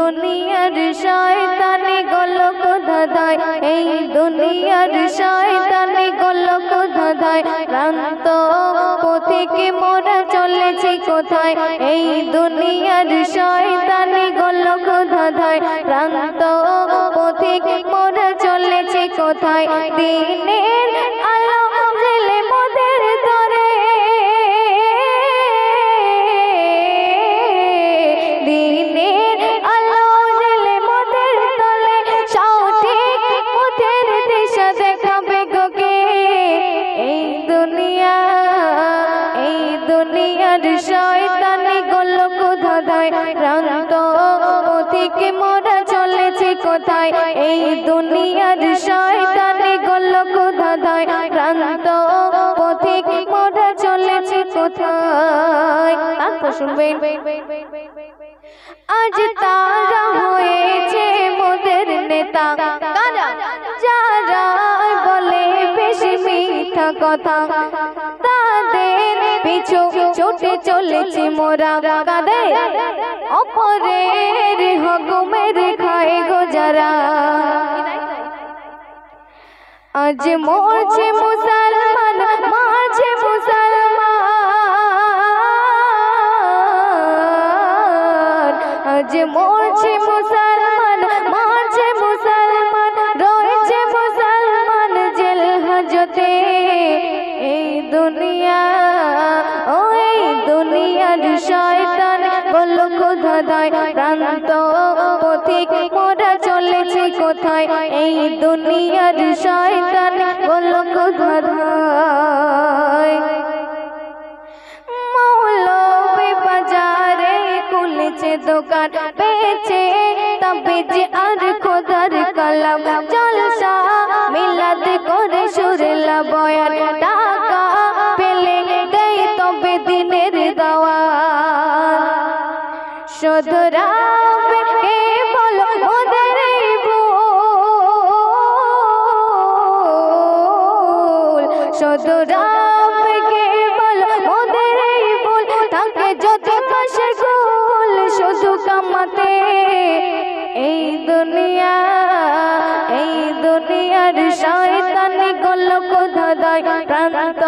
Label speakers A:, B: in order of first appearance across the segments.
A: দুনিয়ার শয়তানি গোলক ধাঁধায়, এই দুনিয়ার শয়তানি গোলক ধাঁধায়, ভ্রান্ত পথিকে মোরা চলেছি কোথায়, এই দুনিয়ার শয়তানি গোলক ধাঁধায়, ভ্রান্ত পথিকে মোরা চলেছি কোথায়। দিনের আলো জেলে মোদের ধরে, দিনের আলো জেলে মোদের তলে, সঠিক পথের দিশা দেখাবে গোকে। এই দুনিয়ার শয়তানি গোলক ধাঁধায়, ভ্রান্ত পথিকে মোরা চলেছি কোথায়, এই দুনিয়ার শয়তানি গোলক ধাঁধায়, ভ্রান্ত পথিকে মোরা চলেছি কোথায়। তারপর শুনবেন, আজ তারা হয়েছে মোদের নেতা, কারা? যারা বলে বেশি মিথ্যা কথা, তাদের পিছু ছুটে চলেছি মোরা। কাদের? অপরের হুকুমের খায় গো যারা। আজ মরছে মুসলমান, মারছে মুসলমান, আজ মরছে মুসলমান, মারছে মুসলমান, রয়েছে মুসলমান জেল হাজতে। এই দুনিয়া, ও এই দুনিয়ার শয়তান গোলক ধাঁধায়, ভ্রান্ত পথিক মোরা চলেছি কোথায়, এই দুনিয়ার শয়তান গোলক ধাঁধায়। মৌলভী বাজারে খুলেছে দোকান, বেচে তাবিজ আর খোদার কালাম, জলসা মিলাদ করে সুরেলা বয়ান, টাকা পেলে দেয় তবে দিনের দাওয়াত। শুধরাবে কে বলো ওদের ভুল, শুধরাবে কে বলো ওদের ভুল, তাকে যত মশগুল শুধু কামাতে। এই দুনিয়ার শয়তানি গোলক ধাঁধায়, ভ্রান্ত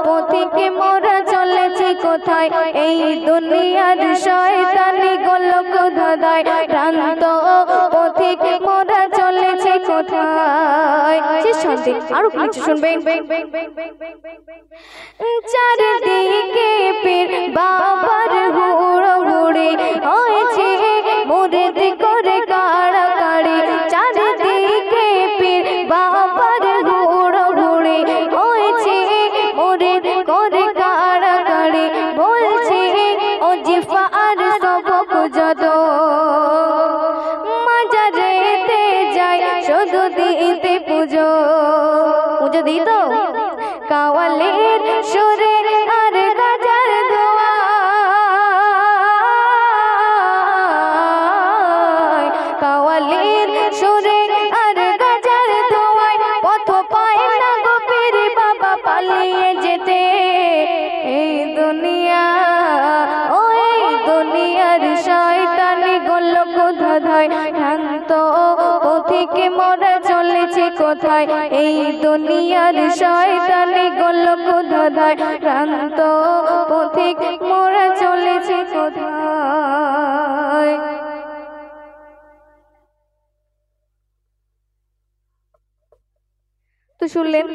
A: পথিকে মোরা চলেছি কোথায়, এই দুনিয়ার শয়তানি গোলক ধাঁধায়, ভ্রান্ত পথিকে মোরা চলেছি কোথায়। শান্তি আরো কিছু শুনবেন। চারদিকে পীর বাবার হুড়োহুড়ি হয়েছে, মুরিদ করে কাড়াকাড়ি, চারদিকে পীর বাবার হুড়োহুড়ি হয়েছে, মুরিদ করে কাড়াকাড়ি, বলছে ওজিফা আর সবক যত, মাজারেতে যায় শুধু দিতে পুজো। পুজো দিত কাওয়ালের সুরে আর গাজার দোয়ায়, কাওয়ালের সুরে আর গাজার দোয়ায়, পথ পায় না গো পীর বাবা পালিয়ে যেতে। এই দুনিয়া, ও এই দুনিয়ার শয়তানি গোলক ধাঁধায়, ভ্রান্ত পথিকে মোরা চলেছি কোথায়, এই দুনিয়ার শয়তানি গোলক ধাঁধায়, ভ্রান্ত পথিক মোরা চলেছি কোথায়। তো শুনলেন।